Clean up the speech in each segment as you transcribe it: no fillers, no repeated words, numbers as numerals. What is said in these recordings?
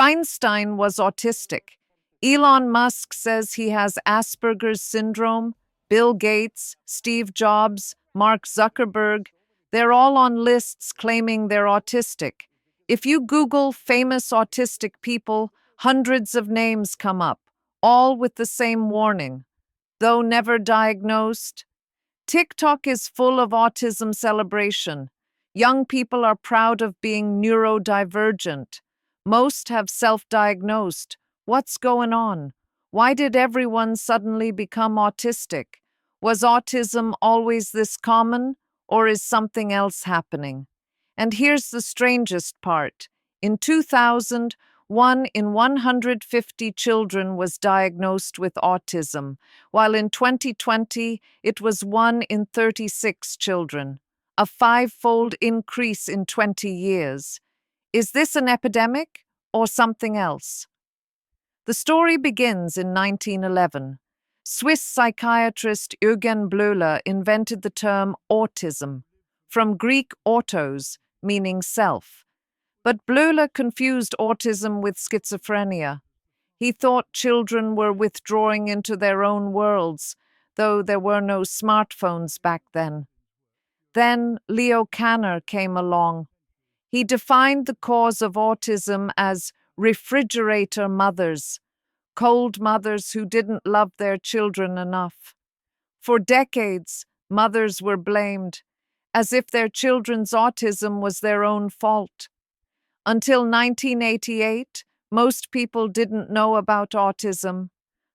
Einstein was autistic. Elon Musk says he has Asperger's syndrome. Bill Gates, Steve Jobs, Mark Zuckerberg, they're all on lists claiming they're autistic. If you Google famous autistic people, hundreds of names come up, all with the same warning. Though never diagnosed, TikTok is full of autism celebration. Young people are proud of being neurodivergent. Most have self-diagnosed. What's going on? Why did everyone suddenly become autistic? Was autism always this common, or is something else happening? And here's the strangest part. In 2000, 1 in 150 children was diagnosed with autism, while in 2020 it was 1 in 36 children, a five-fold increase in 20 years. Is this an epidemic or something else? The story begins in 1911. Swiss psychiatrist Eugen Bleuler invented the term autism, from Greek autos, meaning self. But Bleuler confused autism with schizophrenia. He thought children were withdrawing into their own worlds, though there were no smartphones back then. Then Leo Kanner came along. He defined the cause of autism as refrigerator mothers, cold mothers who didn't love their children enough. For decades, mothers were blamed, as if their children's autism was their own fault. Until 1988, most people didn't know about autism.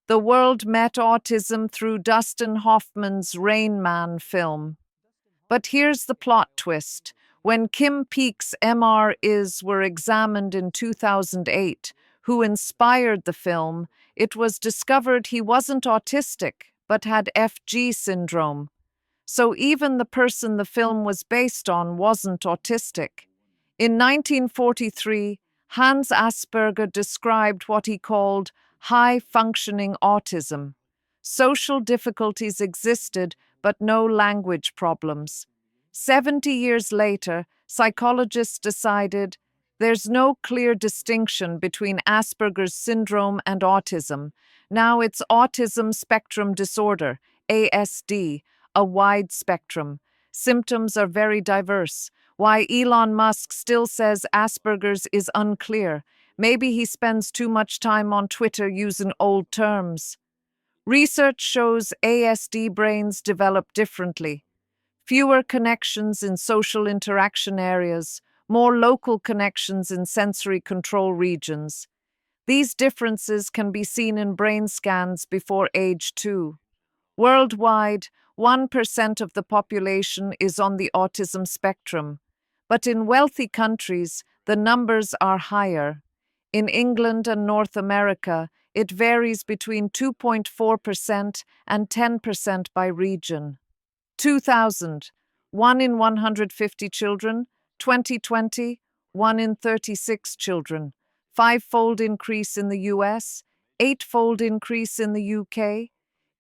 The world met autism through Dustin Hoffman's Rain Man film. But here's the plot twist. When Kim Peek's MRIs were examined in 2008, who inspired the film, it was discovered he wasn't autistic, but had FG syndrome. So even the person the film was based on wasn't autistic. In 1943, Hans Asperger described what he called high-functioning autism. Social difficulties existed, but no language problems. 70 years later, psychologists decided there's no clear distinction between Asperger's syndrome and autism. Now it's autism spectrum disorder, ASD, a wide spectrum. Symptoms are very diverse. Why Elon Musk still says Asperger's is unclear. Maybe he spends too much time on Twitter using old terms. Research shows ASD brains develop differently. Fewer connections in social interaction areas, more local connections in sensory control regions. These differences can be seen in brain scans before age 2. Worldwide, 1% of the population is on the autism spectrum, but in wealthy countries, the numbers are higher. In England and North America, it varies between 2.4% and 10% by region. 2000, 1 in 150 children. 2020, 1 in 36 children. Five-fold increase in the US, eight-fold increase in the UK.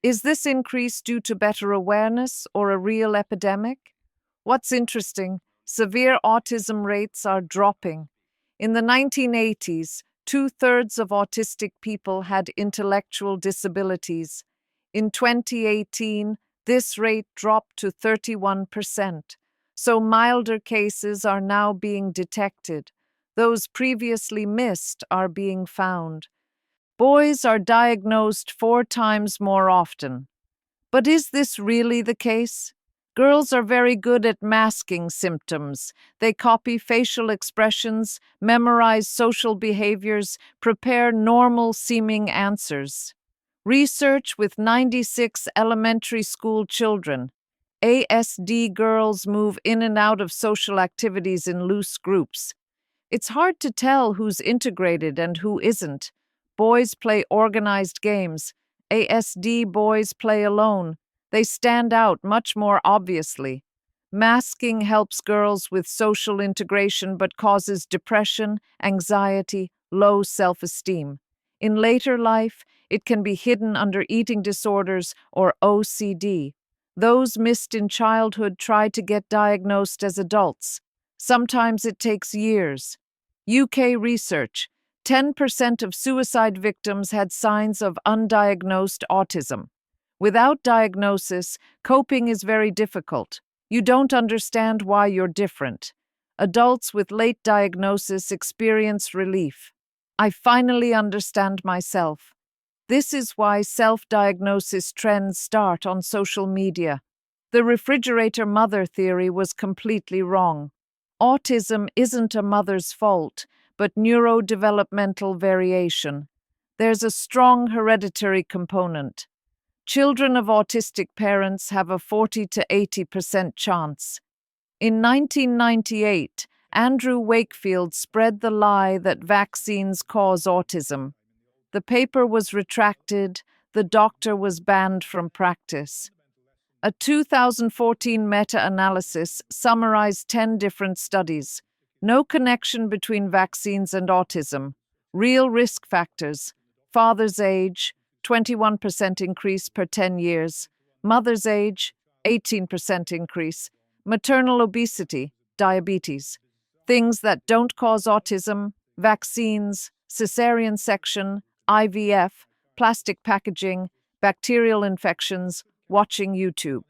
Is this increase due to better awareness or a real epidemic? What's interesting, severe autism rates are dropping. In the 1980s, 2/3 of autistic people had intellectual disabilities. In 2018, this rate dropped to 31%, so milder cases are now being detected. Those previously missed are being found. Boys are diagnosed 4 times more often. But is this really the case? Girls are very good at masking symptoms. They copy facial expressions, memorize social behaviors, prepare normal-seeming answers. Research with 96 elementary school children. ASD girls move in and out of social activities in loose groups. It's hard to tell who's integrated and who isn't. Boys play organized games. ASD boys play alone. They stand out much more obviously. Masking helps girls with social integration but causes depression, anxiety, low self-esteem. In later life, it can be hidden under eating disorders or OCD. Those missed in childhood try to get diagnosed as adults. Sometimes it takes years. UK research. 10% of suicide victims had signs of undiagnosed autism. Without diagnosis, coping is very difficult. You don't understand why you're different. Adults with late diagnosis experience relief. I finally understand myself. This is why self-diagnosis trends start on social media. The refrigerator mother theory was completely wrong. Autism isn't a mother's fault, but neurodevelopmental variation. There's a strong hereditary component. Children of autistic parents have a 40 to 80% chance. In 1998, Andrew Wakefield spread the lie that vaccines cause autism. The paper was retracted, the doctor was banned from practice. A 2014 meta-analysis summarized 10 different studies. No connection between vaccines and autism. Real risk factors. Father's age, 21% increase per 10 years. Mother's age, 18% increase. Maternal obesity, diabetes. Things that don't cause autism, vaccines, cesarean section, IVF, plastic packaging, bacterial infections, watching YouTube.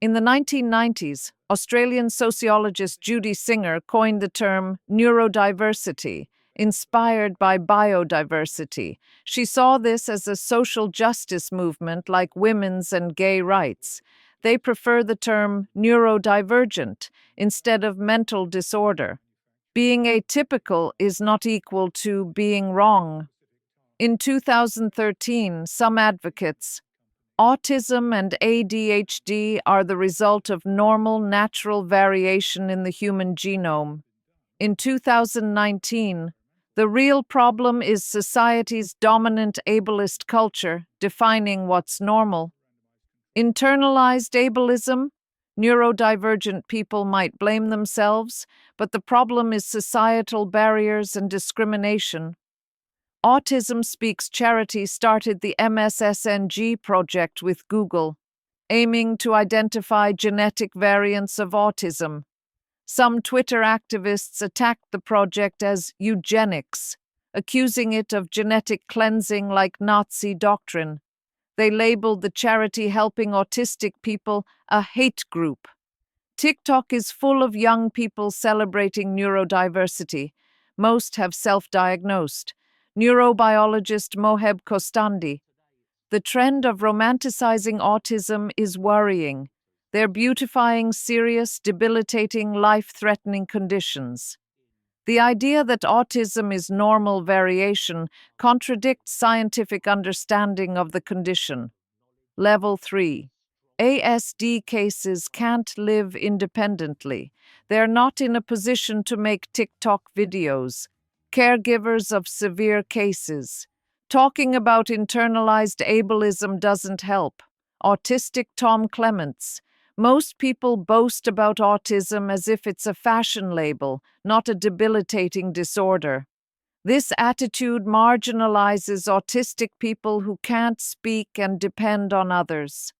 In the 1990s, Australian sociologist Judy Singer coined the term neurodiversity, inspired by biodiversity. She saw this as a social justice movement like women's and gay rights. They prefer the term neurodivergent instead of mental disorder. Being atypical is not equal to being wrong. In 2013, some advocates autism and ADHD are the result of normal natural variation in the human genome. In 2019, the real problem is society's dominant ableist culture defining what's normal. Internalized ableism? Neurodivergent people might blame themselves, but the problem is societal barriers and discrimination. Autism Speaks charity started the MSSNG project with Google, aiming to identify genetic variants of autism. Some Twitter activists attacked the project as eugenics, accusing it of genetic cleansing like Nazi doctrine. They labeled the charity helping autistic people a hate group. TikTok is full of young people celebrating neurodiversity. Most have self-diagnosed. Neurobiologist Moheb Kostandi. The trend of romanticizing autism is worrying. They're beautifying serious, debilitating, life-threatening conditions. The idea that autism is normal variation contradicts scientific understanding of the condition. Level 3. ASD cases can't live independently. They're not in a position to make TikTok videos. Caregivers of severe cases. Talking about internalized ableism doesn't help. Autistic Tom Clements. Most people boast about autism as if it's a fashion label, not a debilitating disorder. This attitude marginalizes autistic people who can't speak and depend on others.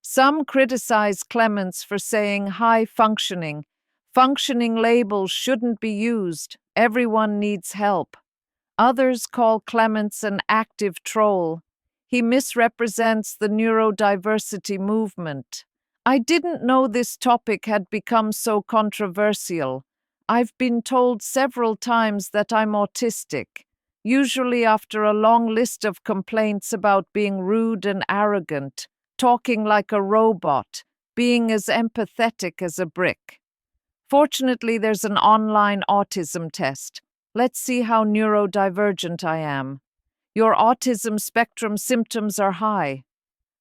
Some criticize Clements for saying high functioning. Functioning labels shouldn't be used. Everyone needs help. Others call Clements an active troll. He misrepresents the neurodiversity movement. I didn't know this topic had become so controversial. I've been told several times that I'm autistic, usually after a long list of complaints about being rude and arrogant, talking like a robot, being as empathetic as a brick. Fortunately, there's an online autism test. Let's see how neurodivergent I am. Your autism spectrum symptoms are high.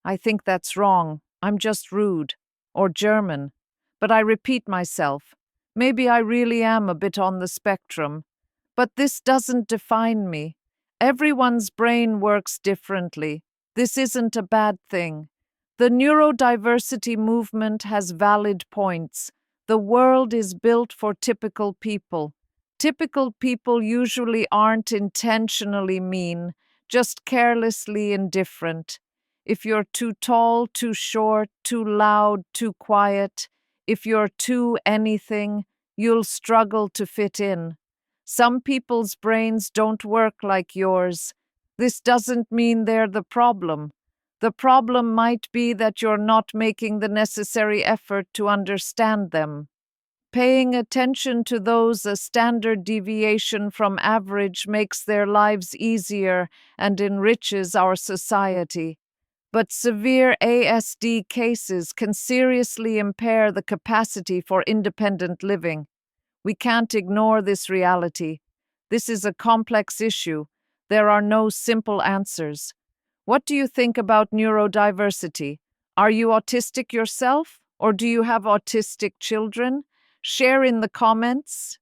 I think that's wrong. I'm just rude. Or German. But I repeat myself. Maybe I really am a bit on the spectrum. But this doesn't define me. Everyone's brain works differently. This isn't a bad thing. The neurodiversity movement has valid points. The world is built for typical people. Typical people usually aren't intentionally mean, just carelessly indifferent. If you're too tall, too short, too loud, too quiet, if you're too anything, you'll struggle to fit in. Some people's brains don't work like yours. This doesn't mean they're the problem. The problem might be that you're not making the necessary effort to understand them. Paying attention to those a standard deviation from average makes their lives easier and enriches our society. But severe ASD cases can seriously impair the capacity for independent living. We can't ignore this reality. This is a complex issue. There are no simple answers. What do you think about neurodiversity? Are you autistic yourself, or do you have autistic children? Share in the comments.